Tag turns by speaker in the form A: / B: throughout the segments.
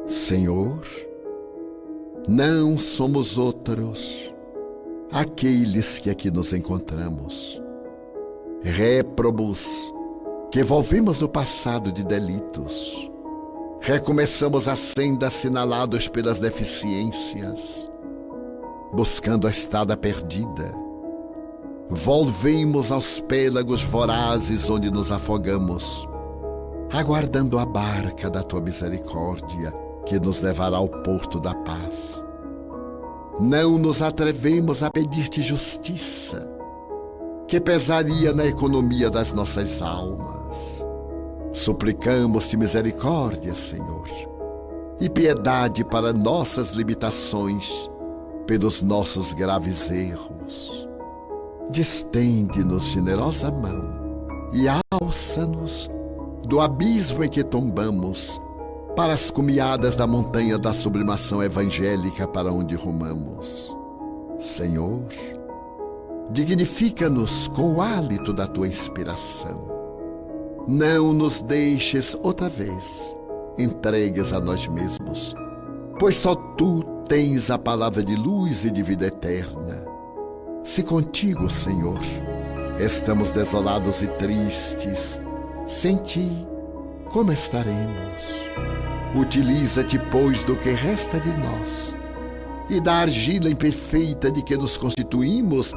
A: Senhor, não somos outros, aqueles que aqui nos encontramos, réprobos, que volvemos do passado de delitos, recomeçamos a senda assinalados pelas deficiências, buscando a estrada perdida, volvemos aos pélagos vorazes onde nos afogamos, aguardando a barca da tua misericórdia, que nos levará ao porto da paz. Não nos atrevemos a pedir-te justiça, que pesaria na economia das nossas almas. Suplicamos-te misericórdia, Senhor, e piedade para nossas limitações, pelos nossos graves erros. Distende-nos generosa mão e alça-nos do abismo em que tombamos, para as cumeadas da montanha da sublimação evangélica para onde rumamos. Senhor, dignifica-nos com o hálito da tua inspiração. Não nos deixes outra vez entregues a nós mesmos, pois só tu tens a palavra de luz e de vida eterna. Se contigo, Senhor, estamos desolados e tristes, sem ti, como estaremos? Utiliza-te, pois, do que resta de nós, e da argila imperfeita de que nos constituímos,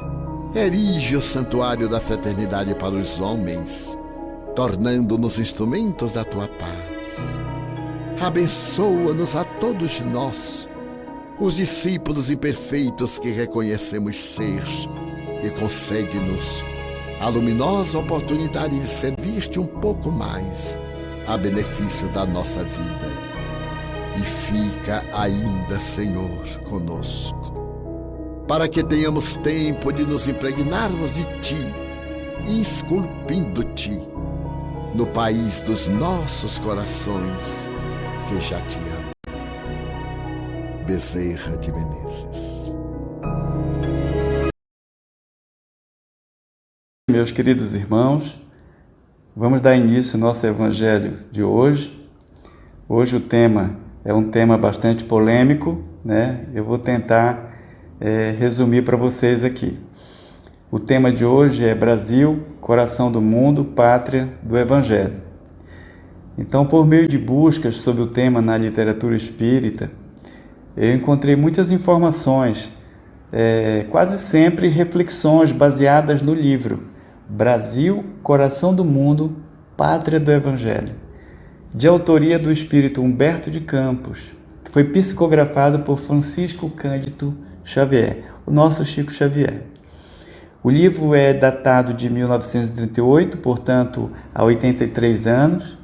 A: erige o santuário da fraternidade para os homens, tornando-nos instrumentos da tua paz. Abençoa-nos a todos nós, os discípulos imperfeitos que reconhecemos ser, e concede-nos a luminosa oportunidade de servir-te um pouco mais, a benefício da nossa vida. E fica ainda, Senhor, conosco, para que tenhamos tempo de nos impregnarmos de Ti, esculpindo-Te no país dos nossos corações, que já Te ama. Bezerra de Menezes.
B: Meus queridos irmãos, vamos dar início ao nosso evangelho de hoje. Hoje o tema é um tema bastante polêmico, né? Eu vou tentar resumir para vocês aqui. O tema de hoje é Brasil, coração do mundo, pátria do Evangelho. Então, por meio de buscas sobre o tema na literatura espírita, eu encontrei muitas informações, quase sempre reflexões baseadas no livro Brasil, coração do mundo, pátria do Evangelho, de autoria do espírito Humberto de Campos, que foi psicografado por Francisco Cândido Xavier, o nosso Chico Xavier. O livro é datado de 1938, portanto, há 83 anos.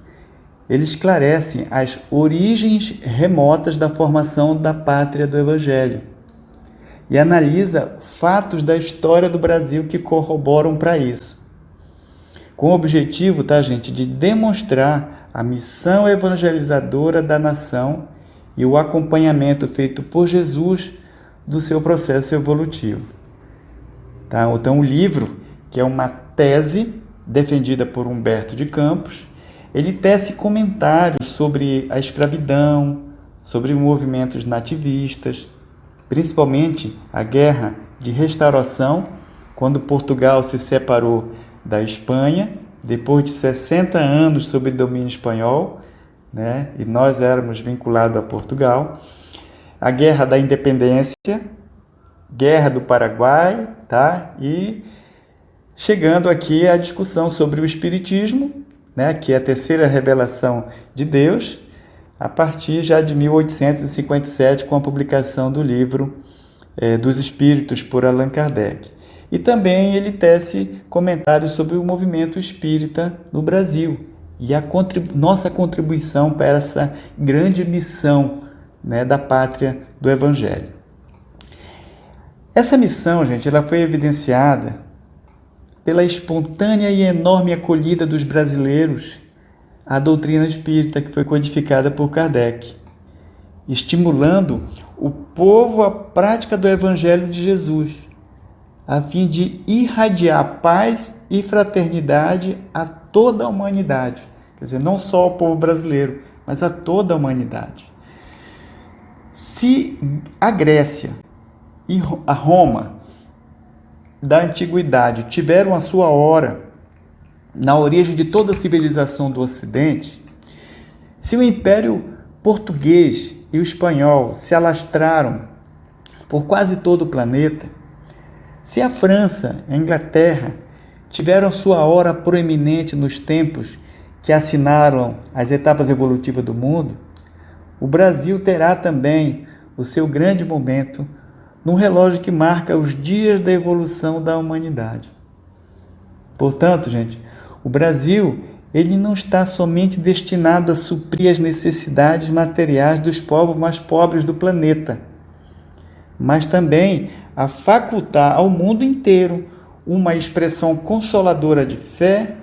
B: Ele esclarece as origens remotas da formação da pátria do Evangelho e analisa fatos da história do Brasil que corroboram para isso. Com o objetivo, gente, de demonstrar a missão evangelizadora da nação e o acompanhamento feito por Jesus do seu processo evolutivo. Então, o livro, que é uma tese defendida por Humberto de Campos, ele tece comentários sobre a escravidão, sobre movimentos nativistas, principalmente a Guerra de Restauração, quando Portugal se separou da Espanha, depois de 60 anos sob domínio espanhol, né? E nós éramos vinculados a Portugal. A Guerra da Independência, Guerra do Paraguai, tá? E chegando aqui à discussão sobre o Espiritismo, né, que é a terceira revelação de Deus, a partir já de 1857, com a publicação do livro dos Espíritos, por Allan Kardec. E também ele tece comentários sobre o movimento espírita no Brasil e a nossa contribuição para essa grande missão, né, da pátria do Evangelho. Essa missão, gente, ela foi evidenciada pela espontânea e enorme acolhida dos brasileiros à doutrina espírita que foi codificada por Kardec, estimulando o povo à prática do Evangelho de Jesus, a fim de irradiar paz e fraternidade a toda a humanidade. Quer dizer, não só ao povo brasileiro, mas a toda a humanidade. Se a Grécia e a Roma da antiguidade tiveram a sua hora na origem de toda a civilização do Ocidente, se o Império Português e o Espanhol se alastraram por quase todo o planeta, se a França e a Inglaterra tiveram sua hora proeminente nos tempos que assinaram as etapas evolutivas do mundo, o Brasil terá também o seu grande momento num relógio que marca os dias da evolução da humanidade. Portanto, gente, o Brasil, ele não está somente destinado a suprir as necessidades materiais dos povos mais pobres do planeta, mas também a facultar ao mundo inteiro uma expressão consoladora de fé,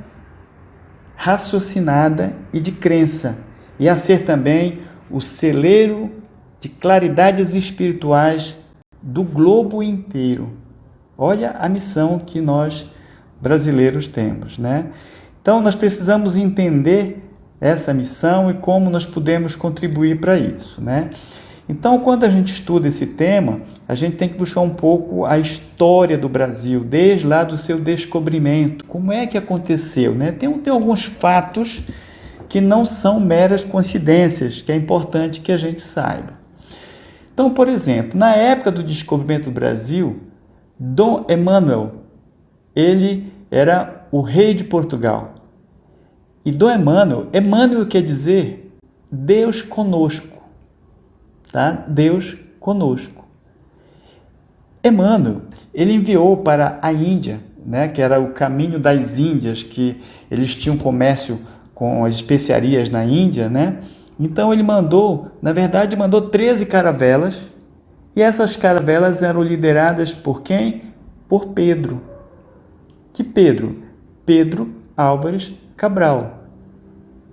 B: raciocinada e de crença, e a ser também o celeiro de claridades espirituais do globo inteiro. Olha a missão que nós brasileiros temos, né? Então, nós precisamos entender essa missão e como nós podemos contribuir para isso, né? Então, quando a gente estuda esse tema, a gente tem que buscar um pouco a história do Brasil, desde lá do seu descobrimento. Como é que aconteceu, né? Tem alguns fatos que não são meras coincidências, que é importante que a gente saiba. Então, por exemplo, na época do descobrimento do Brasil, Dom Emanuel, ele era o rei de Portugal. E Dom Emmanuel quer dizer Deus conosco, tá? Deus conosco. Emmanuel, ele enviou para a Índia, né, que era o caminho das Índias, que eles tinham comércio com as especiarias na Índia, né? Então ele mandou 13 caravelas, e essas caravelas eram lideradas por quem? Por Pedro. Que Pedro? Pedro Álvares Cabral.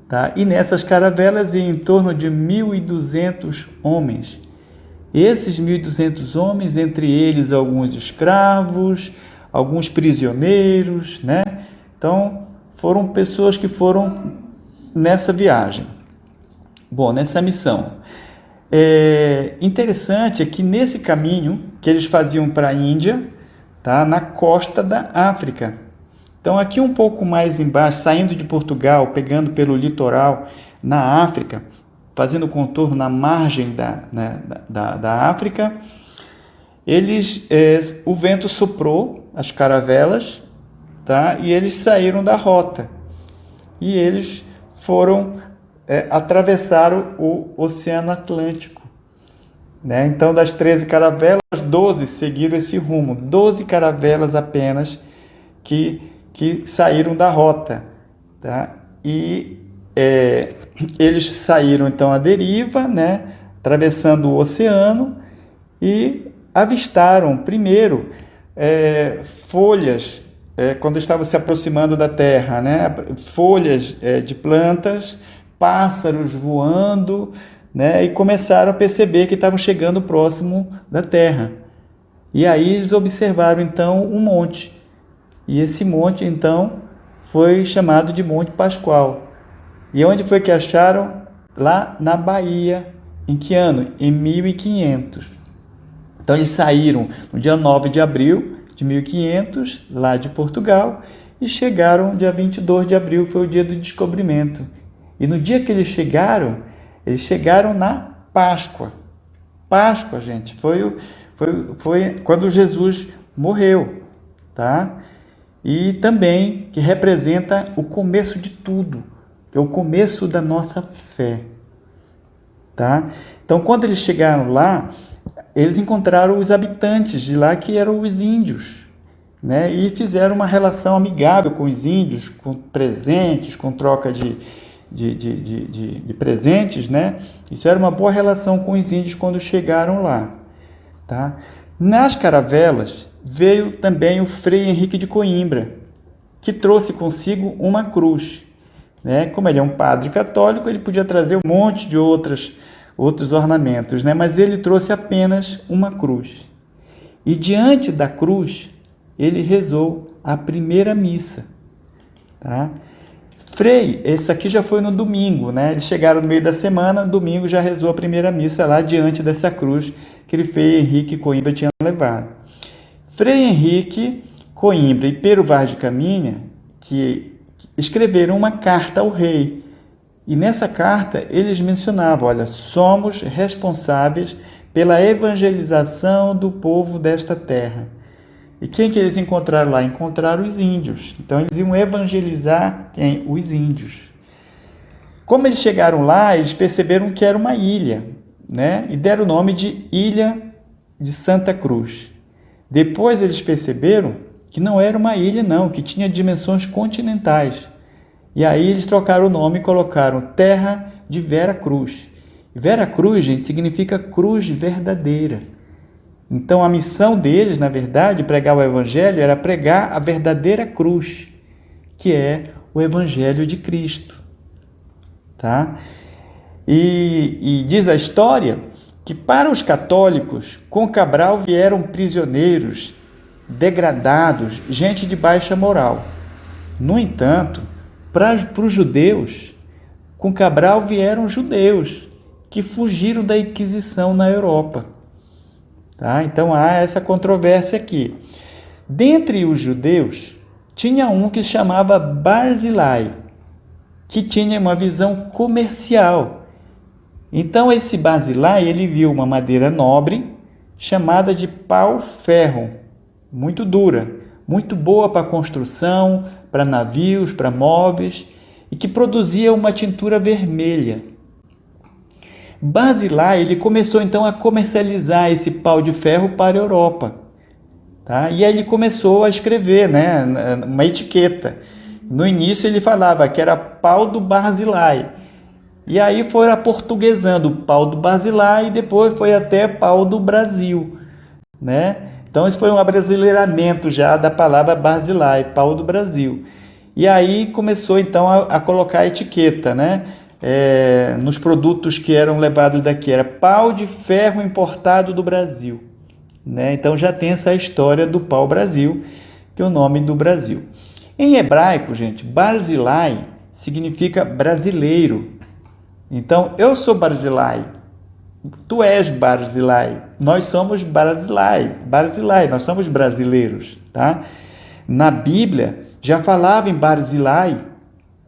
B: Tá? E nessas caravelas iam em torno de 1.200 homens. Esses 1.200 homens, entre eles alguns escravos, alguns prisioneiros, né? Então foram pessoas que foram nessa viagem. Bom, nessa missão. Interessante é que nesse caminho que eles faziam para a Índia, tá, na costa da África. Então, aqui um pouco mais embaixo, saindo de Portugal, pegando pelo litoral na África, fazendo contorno na margem da África, o vento soprou as caravelas, tá, e eles saíram da rota. E eles atravessaram o Oceano Atlântico, né? Então, das 13 caravelas, 12 seguiram esse rumo, 12 caravelas apenas que saíram da rota, tá? E eles saíram então à deriva, né? Atravessando o oceano, e avistaram primeiro folhas, quando estavam se aproximando da terra, né? Folhas de plantas, pássaros voando, né? E começaram a perceber que estavam chegando próximo da terra. E aí eles observaram então um monte. E esse monte então foi chamado de Monte Pascoal. E onde foi que acharam? Lá na Bahia. Em que ano? Em 1500. Então eles saíram no dia 9 de abril de 1500, lá de Portugal, e chegaram dia 22 de abril, foi o dia do descobrimento. E no dia que eles chegaram na Páscoa. Páscoa, gente, foi foi quando Jesus morreu, tá? E também que representa o começo de tudo, que é o começo da nossa fé, tá? Então, quando eles chegaram lá, eles encontraram os habitantes de lá, que eram os índios, né? E fizeram uma relação amigável com os índios, com presentes, com troca de presentes, né? Isso era uma boa relação com os índios quando chegaram lá, tá? Nas caravelas veio também o Frei Henrique de Coimbra, que trouxe consigo uma cruz, né? Como ele é um padre católico, ele podia trazer um monte de outros ornamentos, né? Mas ele trouxe apenas uma cruz. E diante da cruz, ele rezou a primeira missa, tá? Frei, esse aqui já foi no domingo, né? Eles chegaram no meio da semana, domingo já rezou a primeira missa lá diante dessa cruz que ele Frei Henrique Coimbra tinha levado. Frei Henrique Coimbra e Pero Vaz de Caminha, que escreveram uma carta ao rei. E nessa carta eles mencionavam, olha, somos responsáveis pela evangelização do povo desta terra. E quem que eles encontraram lá? Encontraram os índios. Então eles iam evangelizar quem? Os índios. Como eles chegaram lá, eles perceberam que era uma ilha, né? E deram o nome de Ilha de Santa Cruz. Depois eles perceberam que não era uma ilha não, que tinha dimensões continentais. E aí eles trocaram o nome e colocaram Terra de Vera Cruz. Vera Cruz, gente, significa cruz verdadeira. Então a missão deles, na verdade, pregar o evangelho, era pregar a verdadeira cruz, que é o evangelho de Cristo, tá? E diz a história que para os católicos, com Cabral vieram prisioneiros, degradados, gente de baixa moral. No entanto, para os judeus, com Cabral vieram judeus que fugiram da Inquisição na Europa. Tá? Então há essa controvérsia aqui. Dentre os judeus, tinha um que se chamava Barzilai, que tinha uma visão comercial. Então esse Barzilai, ele viu uma madeira nobre, chamada de pau-ferro, muito dura, muito boa para construção, para navios, para móveis, e que produzia uma tintura vermelha. Barzilai, ele começou então a comercializar esse pau de ferro para a Europa, tá? E aí ele começou a escrever, né, uma etiqueta. No início ele falava que era pau do Barzilai, e aí foi aportuguesando o pau do Barzilai e depois foi até pau do Brasil, né? Então isso foi um abrasileiramento já da palavra Barzilai, pau do Brasil. E aí começou então a colocar a etiqueta, né? Nos produtos que eram levados daqui, era pau de ferro importado do Brasil, né? Então já tem essa história do pau-brasil, que é o nome do Brasil. Em hebraico, gente, Barzilai significa brasileiro. Então, eu sou Barzilai, tu és Barzilai, nós somos Barzilai, nós somos brasileiros, tá? Na Bíblia, já falava em Barzilai,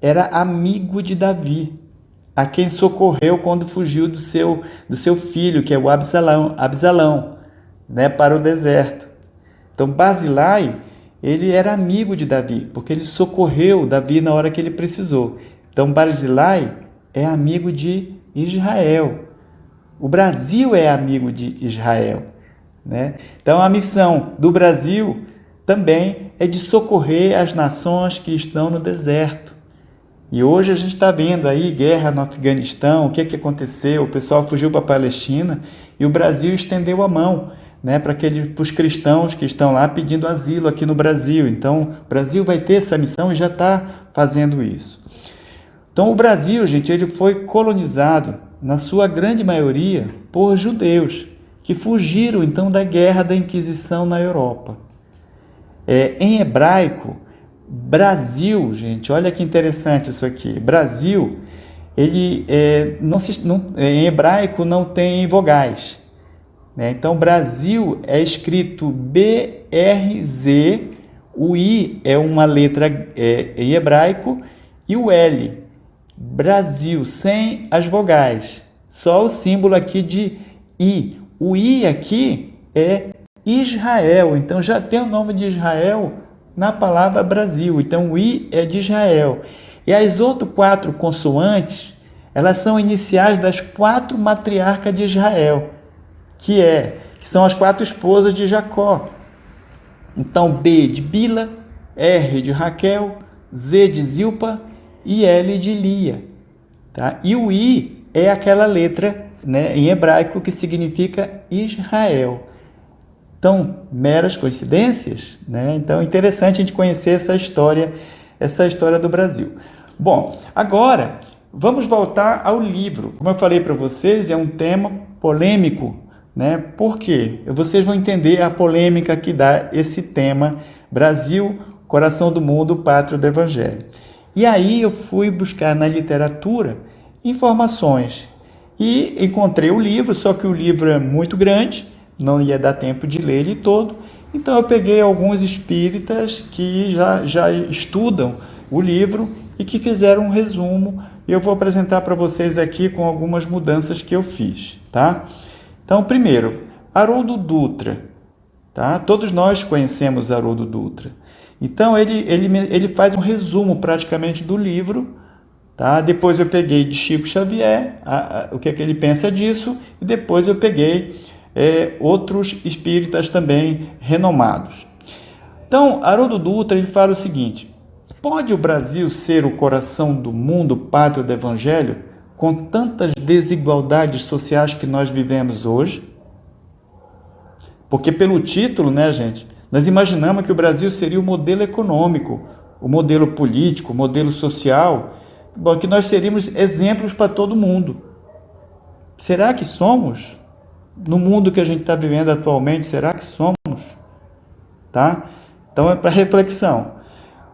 B: era amigo de Davi, a quem socorreu quando fugiu do seu filho, que é o Absalão, né, para o deserto. Então, Barzilai, ele era amigo de Davi, porque ele socorreu Davi na hora que ele precisou. Então, Barzilai é amigo de Israel. O Brasil é amigo de Israel, né? Então, a missão do Brasil também é de socorrer as nações que estão no deserto. E hoje a gente está vendo aí guerra no Afeganistão, o que aconteceu? O pessoal fugiu para a Palestina e o Brasil estendeu a mão, né, para os cristãos que estão lá pedindo asilo aqui no Brasil. Então, o Brasil vai ter essa missão e já está fazendo isso. Então, o Brasil, gente, ele foi colonizado, na sua grande maioria, por judeus, que fugiram, então, da guerra da Inquisição na Europa. Em hebraico, Brasil, gente, olha que interessante isso aqui. Brasil, ele em hebraico não tem vogais, né? Então, Brasil é escrito B-R-Z, o I é uma letra em hebraico e o L. Brasil, sem as vogais, só o símbolo aqui de I. O I aqui é Israel. Então já tem o nome de Israel na palavra Brasil. Então o I é de Israel. E as outras 4 consoantes, elas são iniciais das 4 matriarcas de Israel, que são as 4 esposas de Jacó. Então B de Bila, R de Raquel, Z de Zilpa e L de Lia. Tá? E o I é aquela letra, né, em hebraico que significa Israel. Então, meras coincidências, né? Então, é interessante a gente conhecer essa história do Brasil. Bom, agora vamos voltar ao livro. Como eu falei para vocês, é um tema polêmico, né? Por quê? Vocês vão entender a polêmica que dá esse tema Brasil, coração do mundo, pátria do Evangelho. E aí eu fui buscar na literatura informações e encontrei o livro, só que o livro é muito grande, não ia dar tempo de ler ele todo. Então eu peguei alguns espíritas que já estudam o livro e que fizeram um resumo, e eu vou apresentar para vocês aqui com algumas mudanças que eu fiz, tá? Então, primeiro, Haroldo Dutra, tá? Todos nós conhecemos Haroldo Dutra. Então, ele faz um resumo praticamente do livro, tá? Depois eu peguei de Chico Xavier, o que é que ele pensa disso, e depois eu peguei outros espíritas também renomados. Então, Haroldo Dutra, ele fala o seguinte: pode o Brasil ser o coração do mundo, pátria do Evangelho, com tantas desigualdades sociais que nós vivemos hoje? Porque pelo título, né, gente, nós imaginamos que o Brasil seria o modelo econômico, o modelo político, o modelo social, que nós seríamos exemplos para todo mundo. Será que somos? No mundo que a gente está vivendo atualmente, será que somos? Tá? Então é para reflexão.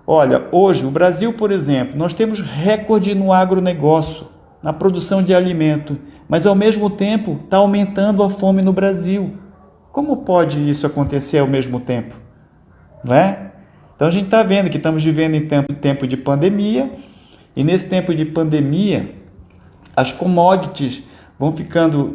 B: Olha, hoje o Brasil, por exemplo, nós temos recorde no agronegócio, na produção de alimento, mas ao mesmo tempo está aumentando a fome no Brasil. Como pode isso acontecer ao mesmo tempo? Não é? Então a gente está vendo que estamos vivendo em tempo de pandemia, e nesse tempo de pandemia as commodities vão ficando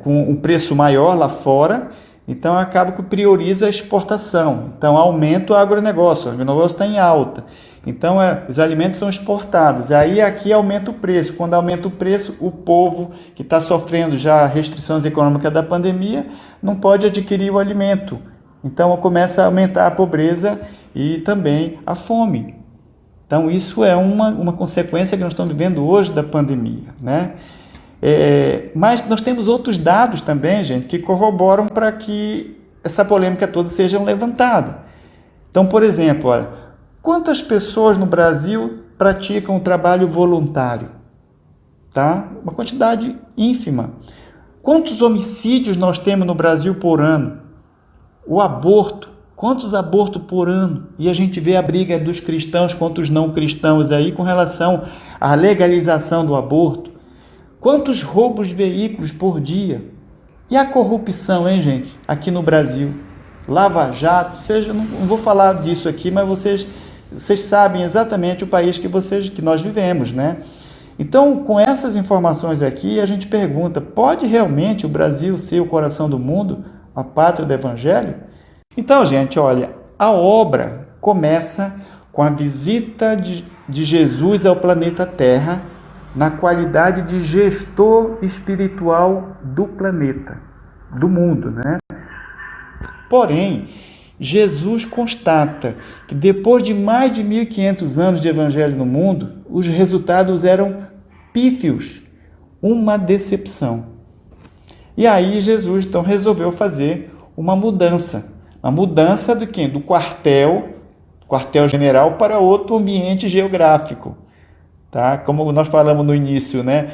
B: com um preço maior lá fora, então acaba que prioriza a exportação. Então aumenta o agronegócio está em alta. Então os alimentos são exportados, aí aqui aumenta o preço. Quando aumenta o preço, o povo que está sofrendo já restrições econômicas da pandemia não pode adquirir o alimento. Então começa a aumentar a pobreza e também a fome. Então isso é uma consequência que nós estamos vivendo hoje da pandemia, né? Mas nós temos outros dados também, gente, que corroboram para que essa polêmica toda seja levantada. Então, por exemplo, olha, quantas pessoas no Brasil praticam o trabalho voluntário? Tá? Uma quantidade ínfima. Quantos homicídios nós temos no Brasil por ano? O aborto. Quantos abortos por ano? E a gente vê a briga dos cristãos contra os não cristãos aí com relação à legalização do aborto. Quantos roubos de veículos por dia? E a corrupção, hein, gente? Aqui no Brasil. Lava Jato, não vou falar disso aqui, mas vocês sabem exatamente o país que nós vivemos, né? Então, com essas informações aqui, a gente pergunta: pode realmente o Brasil ser o coração do mundo, a pátria do Evangelho? Então, gente, olha, a obra começa com a visita de Jesus ao planeta Terra, na qualidade de gestor espiritual do planeta, do mundo, né? Porém, Jesus constata que depois de mais de 1.500 anos de evangelho no mundo, os resultados eram pífios, uma decepção. E aí Jesus então resolveu fazer uma mudança de quem? Do quartel-general para outro ambiente geográfico. Tá? Como nós falamos no início, né?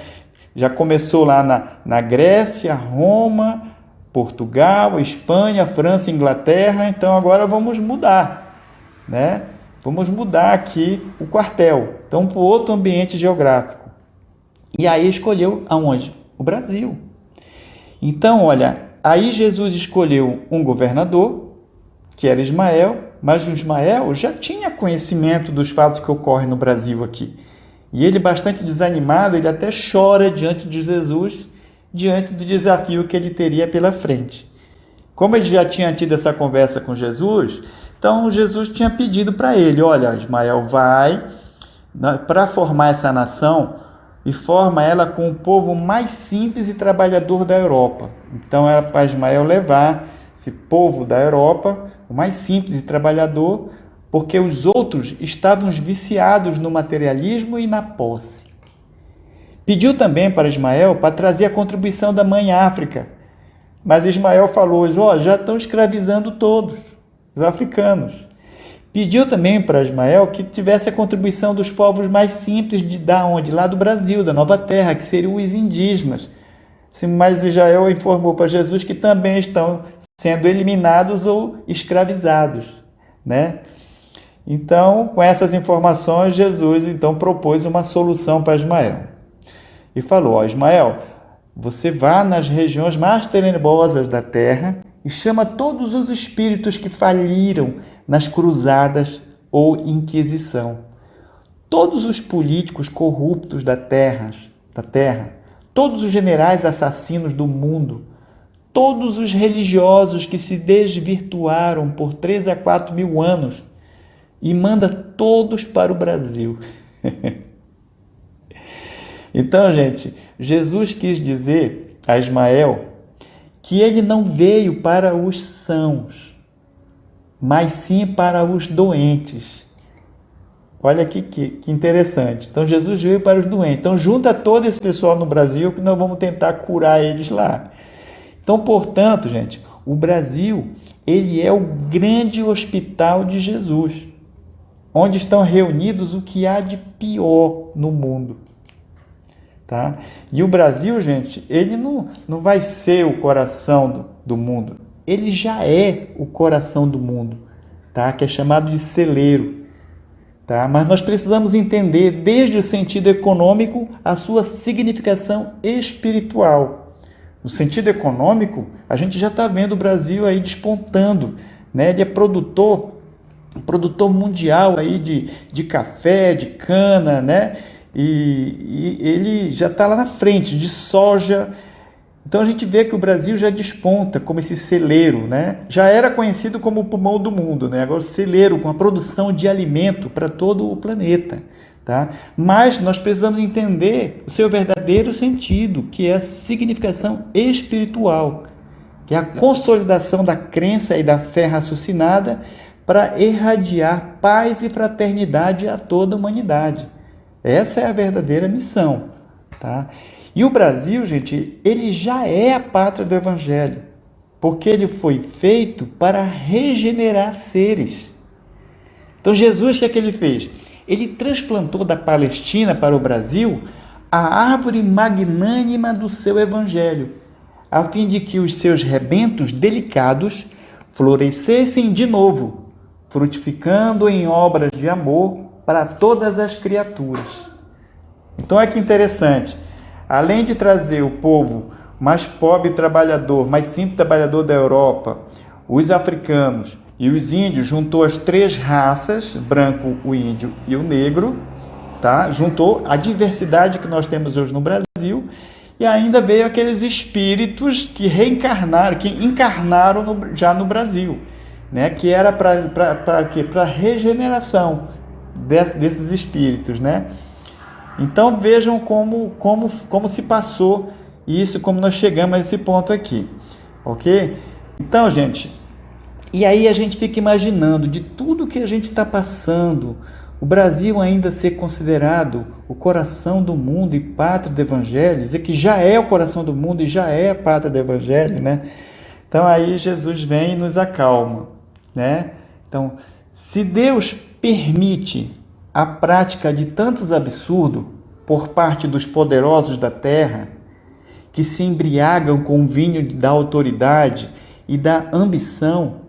B: Já começou lá na Grécia, Roma, Portugal, Espanha, França, Inglaterra. Então agora vamos mudar, né? Vamos mudar aqui o quartel, então para outro ambiente geográfico. E aí escolheu aonde? O Brasil. Então, olha, aí Jesus escolheu um governador, que era Ismael, mas o Ismael já tinha conhecimento dos fatos que ocorrem no Brasil aqui. E ele, bastante desanimado, ele até chora diante de Jesus diante do desafio que ele teria pela frente. Como ele já tinha tido essa conversa com Jesus, então Jesus tinha pedido para ele: olha, Ismael, vai para formar essa nação e forma ela com o povo mais simples e trabalhador da Europa. Então era para Ismael levar esse povo da Europa, o mais simples e trabalhador, porque os outros estavam viciados no materialismo e na posse. Pediu também para Ismael para trazer a contribuição da mãe África, mas Ismael falou: já estão escravizando todos, os africanos. Pediu também para Ismael que tivesse a contribuição dos povos mais simples lá do Brasil, da Nova Terra, que seriam os indígenas. Mas Israel informou para Jesus que também estão sendo eliminados ou escravizados, né? Então, com essas informações, Jesus então propôs uma solução para Ismael. E falou: Ismael, você vá nas regiões mais tenebrosas da terra e chama todos os espíritos que faliram nas cruzadas ou inquisição. Todos os políticos corruptos da terra, todos os generais assassinos do mundo, todos os religiosos que se desvirtuaram por 3 a 4 mil anos, e manda todos para o Brasil. Então, gente, Jesus quis dizer a Ismael que ele não veio para os sãos, mas sim para os doentes. Olha que interessante. Então, Jesus veio para os doentes. Então, junta todo esse pessoal no Brasil que nós vamos tentar curar eles lá. Então, portanto, gente, o Brasil, ele é o grande hospital de Jesus, onde estão reunidos o que há de pior no mundo. Tá? E o Brasil, gente, ele não vai ser o coração do mundo. Ele já é o coração do mundo, tá? Que é chamado de celeiro. Tá? Mas nós precisamos entender, desde o sentido econômico, a sua significação espiritual. No sentido econômico, a gente já está vendo o Brasil aí despontando, né? Ele é produtor mundial aí de café, de cana, né? E ele já está lá na frente, de soja. Então a gente vê que o Brasil já desponta como esse celeiro, né? Já era conhecido como o pulmão do mundo, né? Agora o celeiro com a produção de alimento para todo o planeta, tá? Mas nós precisamos entender o seu verdadeiro sentido, que é a significação espiritual, que é a consolidação da crença e da fé raciocinada para irradiar paz e fraternidade a toda a humanidade. Essa é a verdadeira missão, tá? E o Brasil, gente, ele já é a pátria do Evangelho, porque ele foi feito para regenerar seres. Então Jesus, o que é que ele fez? Ele transplantou da Palestina para o Brasil a árvore magnânima do seu Evangelho, a fim de que os seus rebentos delicados florescessem de novo, frutificando em obras de amor para todas as criaturas. Então é que interessante, além de trazer o povo mais pobre e trabalhador, mais simples trabalhador da Europa, os africanos e os índios, juntou as 3 raças, branco, o índio e o negro, tá? Juntou a diversidade que nós temos hoje no Brasil, e ainda veio aqueles espíritos que reencarnaram, que encarnaram já no Brasil, né? Que era para regeneração desses espíritos, né? Então vejam como se passou isso, como nós chegamos a esse ponto aqui, ok? Então, gente, e aí a gente fica imaginando, de tudo que a gente está passando, o Brasil ainda ser considerado o coração do mundo e pátria do Evangelho, dizer que já é o coração do mundo e já é a pátria do Evangelho, né? Então aí Jesus vem e nos acalma, né? Então, se Deus permite a prática de tantos absurdos por parte dos poderosos da terra, que se embriagam com o vinho da autoridade e da ambição,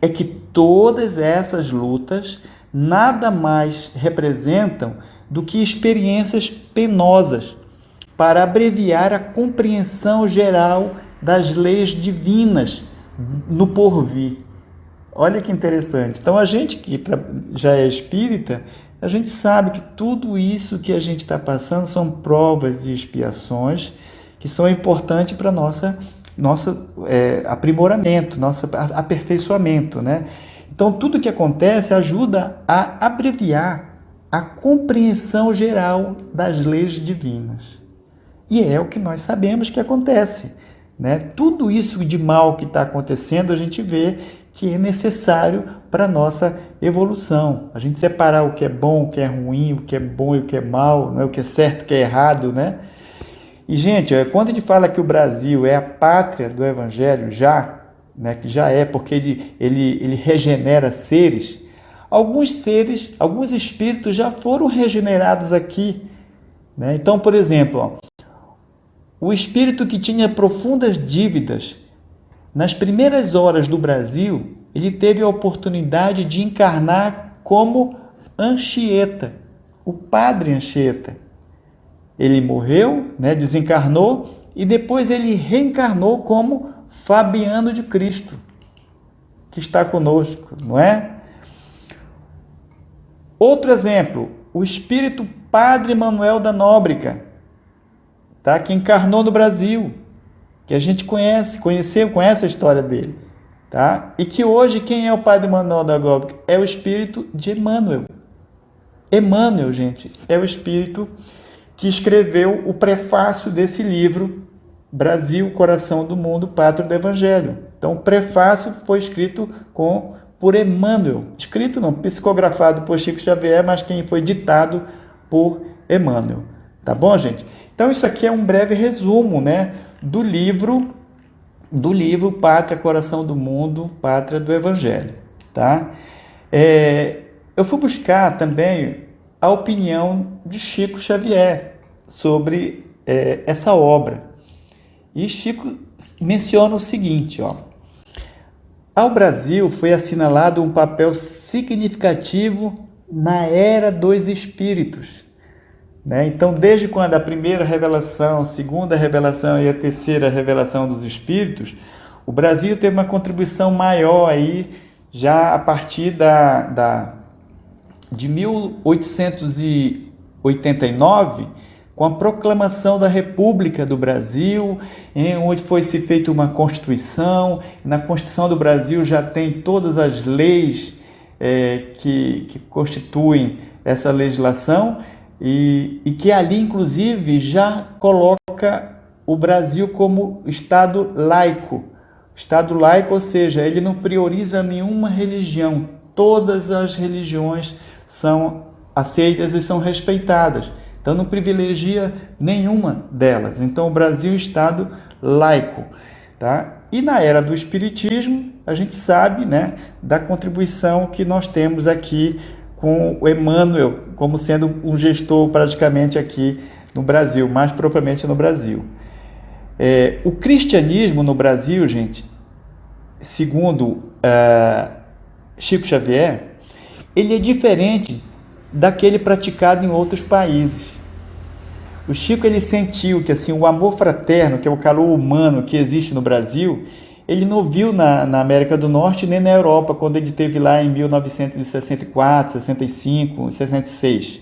B: é que todas essas lutas nada mais representam do que experiências penosas para abreviar a compreensão geral das leis divinas no porvir. Olha que interessante. Então, a gente que já é espírita, a gente sabe que tudo isso que a gente está passando são provas e expiações que são importantes para nosso aprimoramento, nosso aperfeiçoamento, né? Então, tudo que acontece ajuda a abreviar a compreensão geral das leis divinas. E é o que nós sabemos que acontece, né? Tudo isso de mal que está acontecendo, a gente vê que é necessário para a nossa evolução. A gente separar o que é bom, o que é ruim, o que é bom e o que é mal, não é? O que é certo, o que é errado, né? E, gente, quando a gente fala que o Brasil é a pátria do Evangelho já, né, que já é, porque ele regenera seres, alguns espíritos já foram regenerados aqui, né? Então, por exemplo, o espírito que tinha profundas dívidas, nas primeiras horas do Brasil, ele teve a oportunidade de encarnar como Anchieta, o padre Anchieta. Ele morreu, né, desencarnou, e depois ele reencarnou como Fabiano de Cristo, que está conosco, não é? Outro exemplo, o espírito Padre Manuel da Nóbrega, tá? Que encarnou no Brasil, que a gente conhece a história dele, tá? E que hoje quem é o Padre Manuel da Nóbrega? É o espírito de Emmanuel. Emmanuel, gente, é o espírito que escreveu o prefácio desse livro, Brasil, Coração do Mundo, Pátria do Evangelho. Então, o prefácio foi escrito por Emmanuel. Escrito não, psicografado por Chico Xavier, mas quem foi ditado por Emmanuel. Tá bom, gente? Então, isso aqui é um breve resumo, né, do livro Pátria, Coração do Mundo, Pátria do Evangelho. Tá? Eu fui buscar também a opinião de Chico Xavier sobre essa obra. E Chico menciona o seguinte, ó: ao Brasil foi assinalado um papel significativo na era dos espíritos, né? Então, desde quando a primeira revelação, a segunda revelação e a terceira revelação dos espíritos, o Brasil teve uma contribuição maior aí, já a partir de 1889, com a proclamação da República do Brasil, onde foi se feita uma Constituição. Na Constituição do Brasil já tem todas as leis que constituem essa legislação e que ali, inclusive, já coloca o Brasil como Estado laico. Estado laico, ou seja, ele não prioriza nenhuma religião. Todas as religiões são aceitas e são respeitadas. Então, não privilegia nenhuma delas. Então, o Brasil é um Estado laico. Tá? E na era do Espiritismo, a gente sabe, né, da contribuição que nós temos aqui com o Emmanuel, como sendo um gestor praticamente aqui no Brasil, mais propriamente no Brasil. O cristianismo no Brasil, gente, segundo Chico Xavier, ele é diferente daquele praticado em outros países. O Chico, ele sentiu que assim, o amor fraterno, que é o calor humano que existe no Brasil, ele não viu na América do Norte nem na Europa, quando ele esteve lá em 1964, 65, 66.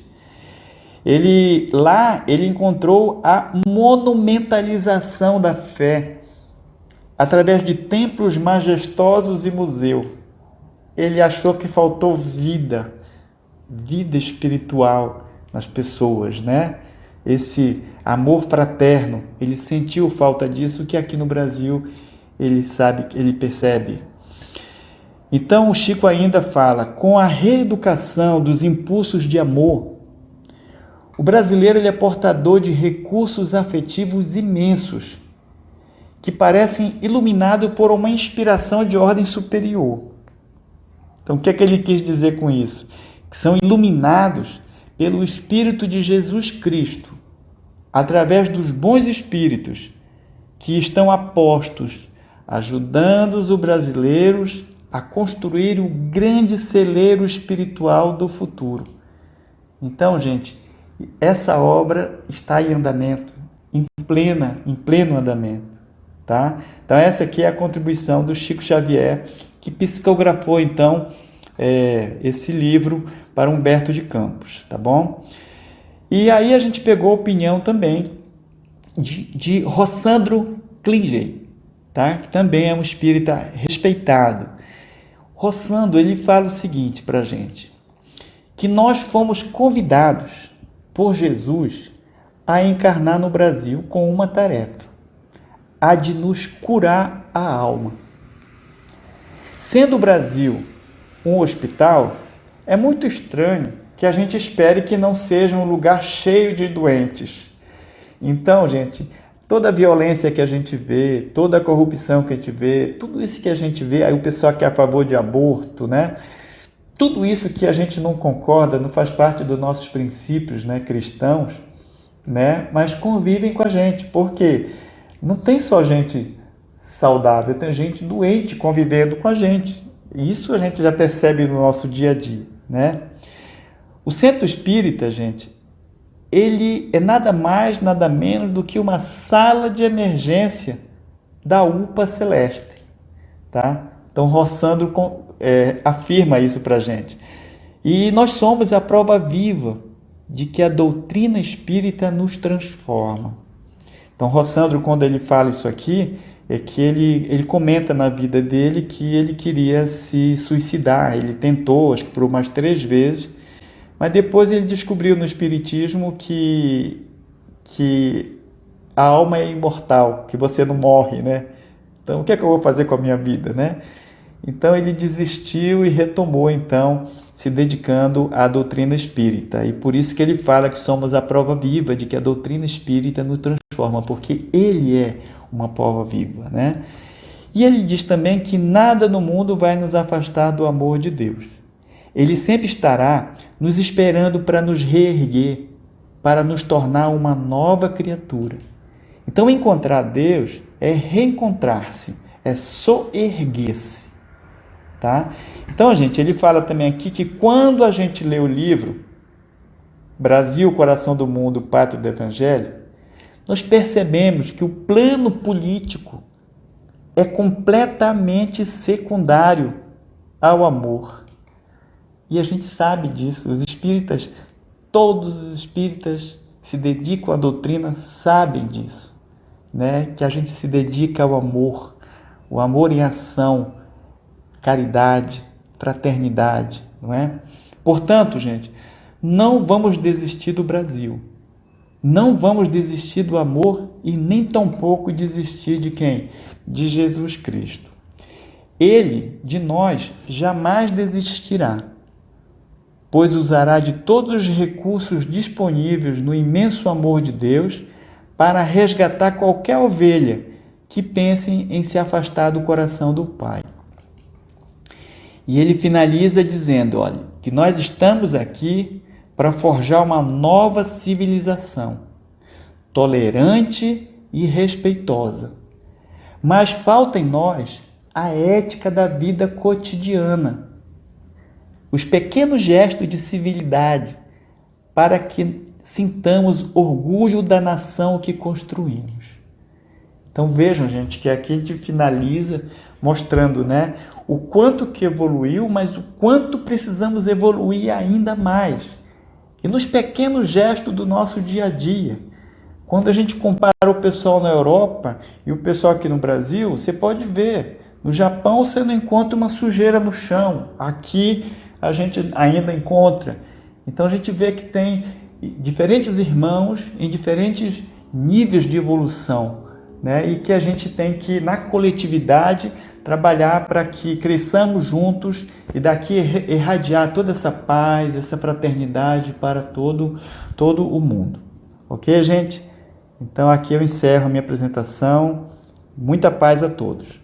B: Lá ele encontrou a monumentalização da fé através de templos majestosos e museu. Ele achou que faltou vida espiritual nas pessoas, né? Esse amor fraterno, ele sentiu falta disso, que aqui no Brasil ele sabe, ele percebe. Então o Chico ainda fala: com a reeducação dos impulsos de amor, o brasileiro ele é portador de recursos afetivos imensos, que parecem iluminados por uma inspiração de ordem superior. Então o que é que ele quis dizer com isso? Que são iluminados pelo Espírito de Jesus Cristo, através dos bons espíritos que estão apostos, ajudando os brasileiros a construir o grande celeiro espiritual do futuro. Então, gente, essa obra está em andamento, em pleno andamento, tá? Então, essa aqui é a contribuição do Chico Xavier, que psicografou, então, esse livro para Humberto de Campos, tá bom? E aí a gente pegou a opinião também de Rossandro Klinger, tá? Que também é um espírita respeitado. Rossandro, ele fala o seguinte para a gente, que nós fomos convidados por Jesus a encarnar no Brasil com uma tarefa, a de nos curar a alma. Sendo o Brasil um hospital, é muito estranho que a gente espere que não seja um lugar cheio de doentes. Então, gente, toda a violência que a gente vê, toda a corrupção que a gente vê, tudo isso que a gente vê, aí o pessoal que é a favor de aborto, né? Tudo isso que a gente não concorda, não faz parte dos nossos princípios, né, cristãos, né? Mas convivem com a gente, porque não tem só gente saudável, tem gente doente convivendo com a gente. Isso a gente já percebe no nosso dia a dia, né? O centro espírita, gente, ele é nada mais, nada menos do que uma sala de emergência da UPA Celeste, tá? Então, Rossandro afirma isso para a gente. E nós somos a prova viva de que a doutrina espírita nos transforma. Então, Rossandro, quando ele fala isso aqui, é que ele comenta na vida dele que ele queria se suicidar. Ele tentou, acho que por umas 3 vezes, mas depois ele descobriu no Espiritismo que a alma é imortal, que você não morre, né? Então, o que é que eu vou fazer com a minha vida, né? Então, ele desistiu e retomou, então, se dedicando à doutrina espírita. E por isso que ele fala que somos a prova viva de que a doutrina espírita nos transforma, porque ele é uma prova viva, né? E ele diz também que nada no mundo vai nos afastar do amor de Deus. Ele sempre estará nos esperando para nos reerguer, para nos tornar uma nova criatura. Então, encontrar Deus é reencontrar-se, é soerguer-se, tá? Então, gente, ele fala também aqui que quando a gente lê o livro Brasil, Coração do Mundo, Pátria do Evangelho, nós percebemos que o plano político é completamente secundário ao amor. E a gente sabe disso. Os espíritas, todos os espíritas que se dedicam à doutrina sabem disso, né? Que a gente se dedica ao amor, o amor em ação, caridade, fraternidade, não é? Portanto, gente, não vamos desistir do Brasil. Não vamos desistir do amor e nem tampouco desistir de quem? De Jesus Cristo. Ele, de nós, jamais desistirá, pois usará de todos os recursos disponíveis no imenso amor de Deus para resgatar qualquer ovelha que pense em se afastar do coração do Pai. E ele finaliza dizendo, olha, que nós estamos aqui para forjar uma nova civilização, tolerante e respeitosa. Mas falta em nós a ética da vida cotidiana, os pequenos gestos de civilidade, para que sintamos orgulho da nação que construímos. Então vejam, gente, que aqui a gente finaliza mostrando, né, o quanto que evoluiu, mas o quanto precisamos evoluir ainda mais. E nos pequenos gestos do nosso dia a dia. Quando a gente compara o pessoal na Europa e o pessoal aqui no Brasil, você pode ver, no Japão você não encontra uma sujeira no chão, aqui a gente ainda encontra. Então a gente vê que tem diferentes irmãos em diferentes níveis de evolução, né? E que a gente tem que, na coletividade, trabalhar para que cresçamos juntos e daqui irradiar toda essa paz, essa fraternidade para todo o mundo. Ok, gente? Então aqui eu encerro a minha apresentação. Muita paz a todos.